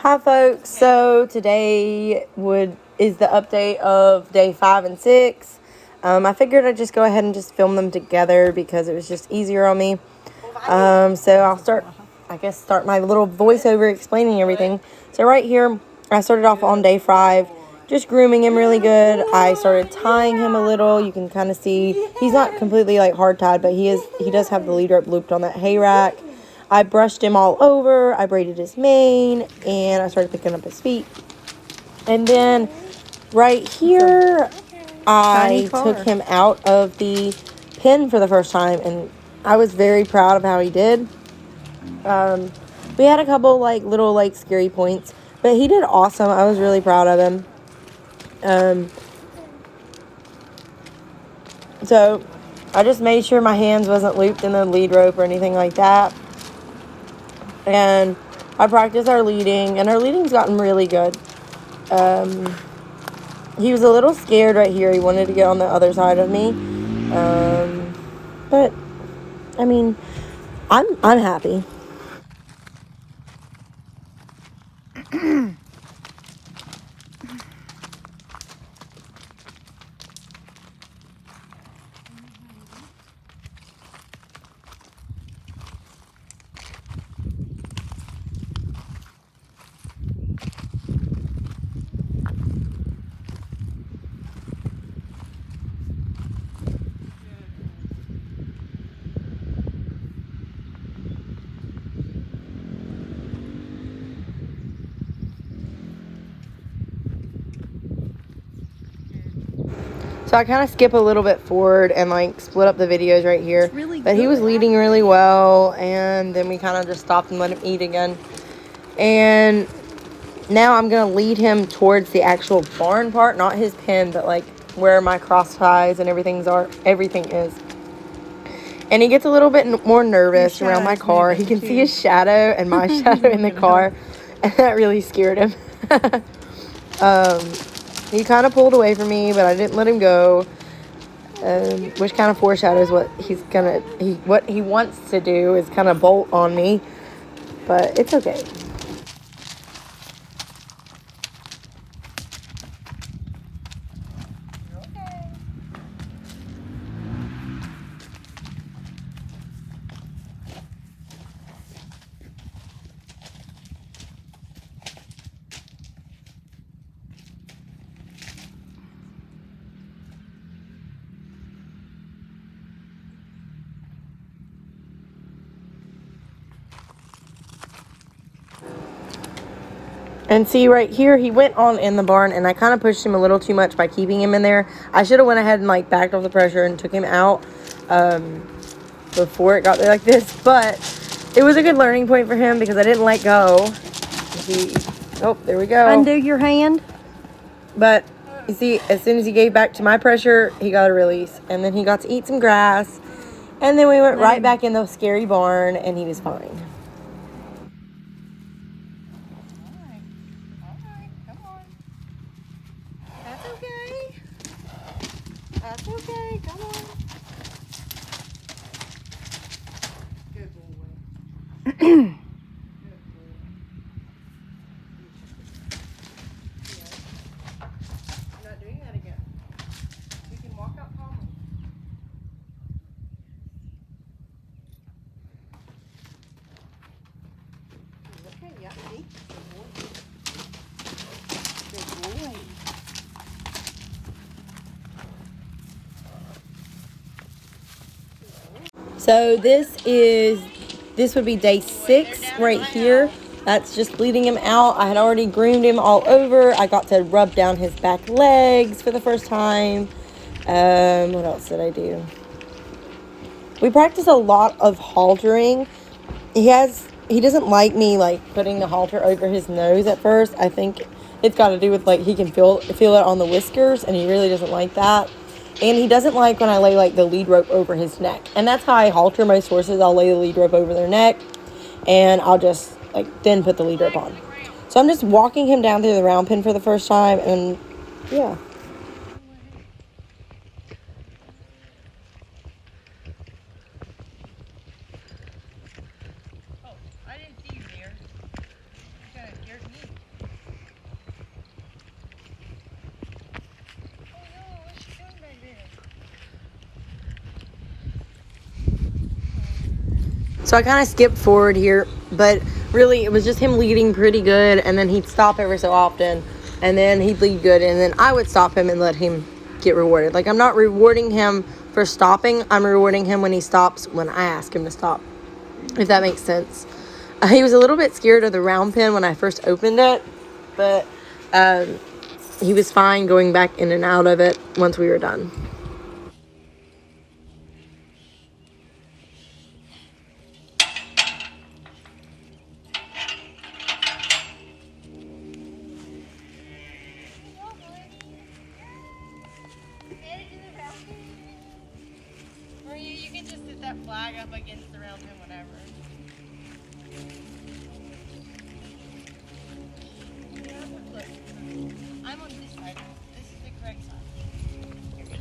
Hi folks, so today is the update of day 5 and 6. I figured I'd just go ahead and just film them together because it was just easier on me. So I'll start my little voiceover explaining everything. So right here, I started off on day 5, just grooming him really good. I started tying him a little. You can kind of see he's not completely like hard tied, but he does have the lead rope looped on that hay rack. I brushed him all over, I braided his mane, and I started picking up his feet. And then right here, I took him out of the pen for the first time, and I was very proud of how he did. We had a couple little scary points, but he did awesome. I was really proud of him. So I just made sure my hands wasn't looped in the lead rope or anything like that. And I practiced our leading, and our leading's gotten really good. He was a little scared right here. He wanted to get on the other side of me. But I mean, I'm happy. So I kind of skip a little bit forward and split up the videos right here. But he was leading really well, and then we kind of just stopped and let him eat again. And now I'm going to lead him towards the actual barn part, not his pen, but where my cross ties and everything is. And he gets a little bit more nervous around my car. He can see his shadow and my shadow in the car, and that really scared him. He kind of pulled away from me, but I didn't let him go, which kind of foreshadows what what he wants to do is kind of bolt on me, but it's okay. And see right here, he went on in the barn, and I kind of pushed him a little too much by keeping him in there. I should have went ahead and backed off the pressure and took him out before it got there like this. But it was a good learning point for him because I didn't let go. There we go. Undo your hand. But you see, as soon as he gave back to my pressure, he got a release, and then he got to eat some grass, and then we went right back in the scary barn, and he was fine. That's okay. Come on. Good boy. Good boy. I'm not doing that again. You can walk out calmly. Okay, yeah, see? Good boy. Good boy. So this would be day 6 right here. That's just bleeding him out. I had already groomed him all over. I got to rub down his back legs for the first time. What else did I do? We practice a lot of haltering. He doesn't like me putting the halter over his nose at first. I think it's got to do with he can feel it on the whiskers, and he really doesn't like that. And he doesn't like when I lay the lead rope over his neck. And that's how I halter most horses. I'll lay the lead rope over their neck, and I'll just then put the lead rope on. So I'm just walking him down through the round pen for the first time, and yeah. Oh, I didn't see you there. You kind of scared me. So I kind of skipped forward here, but really it was just him leading pretty good, and then he'd stop every so often, and then he'd lead good, and then I would stop him and let him get rewarded. Like, I'm not rewarding him for stopping. I'm rewarding him when he stops when I ask him to stop, if that makes sense. He was a little bit scared of the round pen when I first opened it, but he was fine going back in and out of it once we were done. Or you can just sit that flag up against the round pin, whatever. Look, I'm on this side. This is the correct side. Here we go.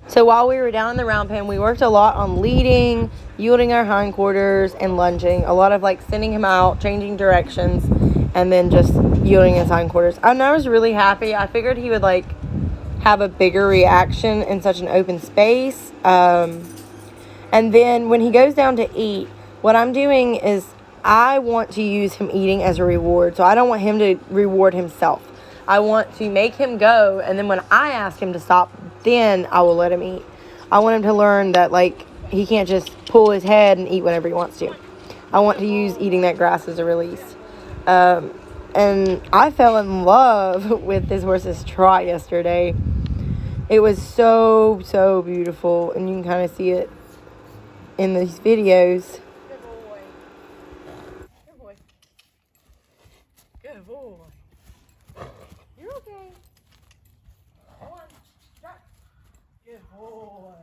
So while we were down in the round pen, we worked a lot on leading, yielding our hindquarters, and lunging. A lot of like sending him out, changing directions, and then just yielding his hindquarters. And I was really happy. I figured he would like have a bigger reaction in such an open space. And then when he goes down to eat, what I'm doing is I want to use him eating as a reward. So I don't want him to reward himself. I want to make him go, and then when I ask him to stop, then I will let him eat. I want him to learn that, like, he can't just pull his head and eat whenever he wants to. I want to use eating that grass as a release. And I fell in love with this horse's trot yesterday. It was so, so beautiful, and you can kind of see it in these videos. Good boy. Good boy. Good boy. You're okay. Come on. Drop. Good boy.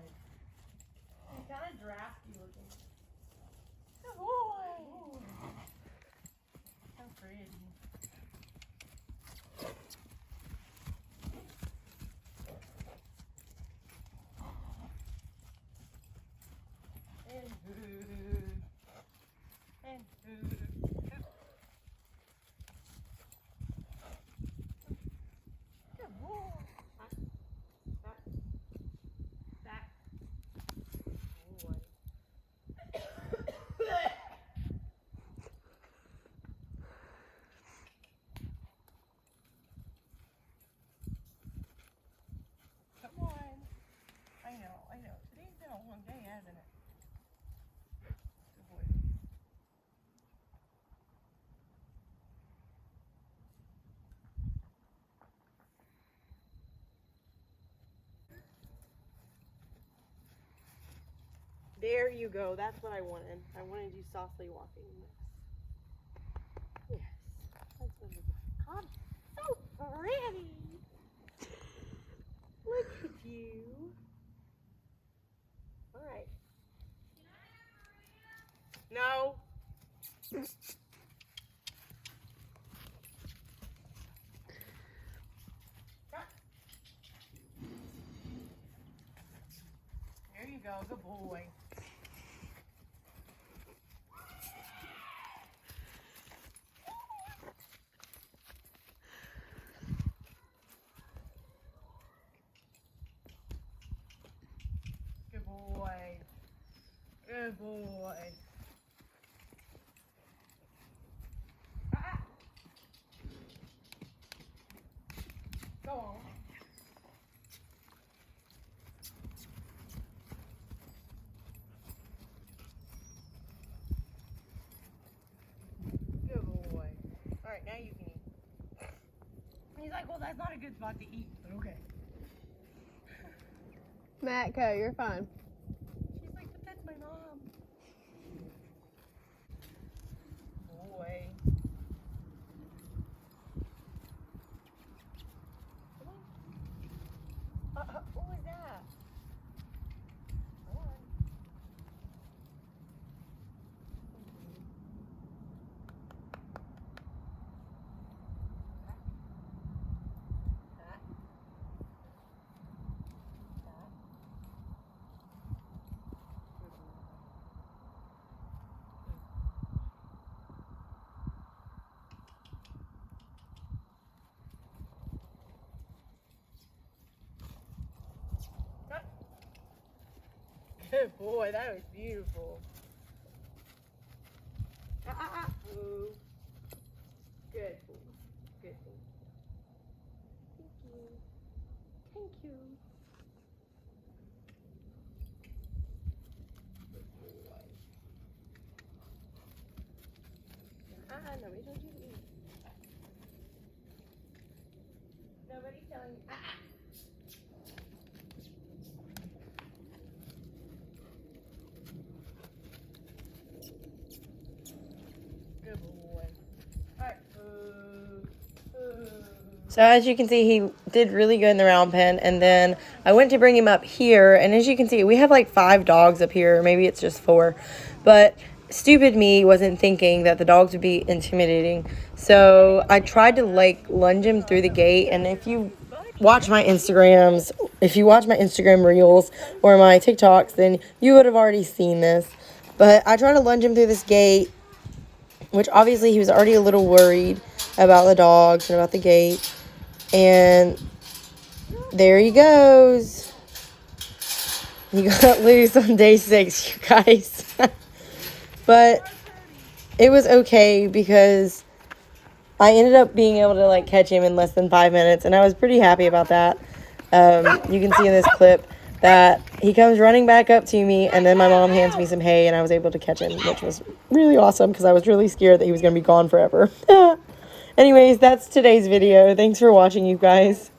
He's kind of drafty looking. Good boy. So pretty. And food. And food. Good boy. Back. Back. Boy. Come on. I know. Today's been a long day, hasn't it? Good boy. There you go. That's what I wanted. I wanted you softly walking. Yes. That's what it is. I'm so pretty. Look at you. All right. No. There you go. Good boy. Good boy. Good boy. Ah. Go on. Good boy. All right, now you can eat. He's like, well, that's not a good spot to eat, but okay. Matco, you're fine. She's like, but that's my mom. Boy. Come on. What was that? Come on. Good boy. That was beautiful. Ooh. Good boy. Good boy. Thank you. Thank you. Good boy. Nobody told you to eat. Nobody's telling you. Good boy. Alright. So as you can see, he did really good in the round pen, and then I went to bring him up here, and as you can see, we have like 5 dogs up here, or maybe it's just 4, but stupid me wasn't thinking that the dogs would be intimidating, so I tried to like lunge him through the gate. And if you watch my Instagram reels or my TikToks, then you would have already seen this, but I tried to lunge him through this gate, which obviously he was already a little worried about the dogs and about the gate. And there he goes. He got loose on day 6, you guys. But it was okay because I ended up being able to like catch him in less than 5 minutes, and I was pretty happy about that. You can see in this clip that he comes running back up to me, and then my mom hands me some hay, and I was able to catch him, which was really awesome because I was really scared that he was going to be gone forever. Anyways, that's today's video. Thanks for watching, you guys.